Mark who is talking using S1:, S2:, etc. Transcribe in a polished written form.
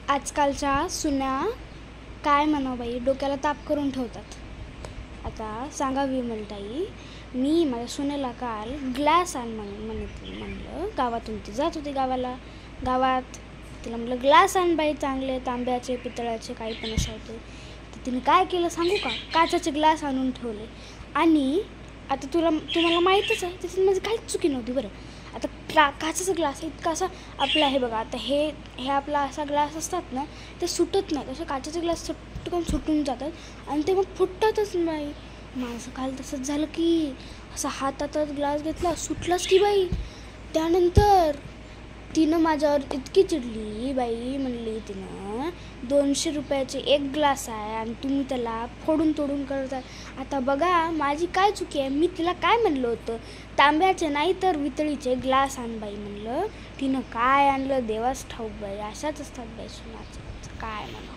S1: आजकालच्या सुना काय म्हणावं बाई, डोक्याला ताप करून ठेवतात. आता सांगा विमलताई, मी माझ्या सुनेला काल ग्लास आण म्हणलं. गावातून ती जात होती गावात तिला म्हटलं ग्लास आण बाई, चांगले तांब्याचे पितळाचे काही पण असे होते. तर तिने काय केलं सांगू का, काचाचे ग्लास आणून ठेवले. आणि आता तुम्हाला माहीतच आहे त्याच्यात माझी काहीच चुकी नव्हती बरं. आता काचाचा ग्लास इतका असा आपला हे बघा, आता हे आपला असा ग्लास असतात ना, ते सुटत नाहीत. असे काचेचे ग्लास चटकन सुटून जातात आणि ते मग फुटतातच बाई. माझं काल तसंच झालं की असा हातातच ग्लास घेतला, सुटलाच की बाई. त्यानंतर तिनं माझ्यावर इतकी चिडली बाई, म्हणली तिनं 200 रुपयाचे एक ग्लास आहे आणि तुम्ही त्याला फोडून तोडून करता. आता बघा माझी काय चुकी आहे. मी तिला काय म्हणलं होतं, तांब्याचे नाही तर वितळीचे ग्लास आण बाई म्हणलं. तिनं काय आणलं देवाच ठाऊक बाई. अशाच असतात बाई सुनाचं, काय म्हणा.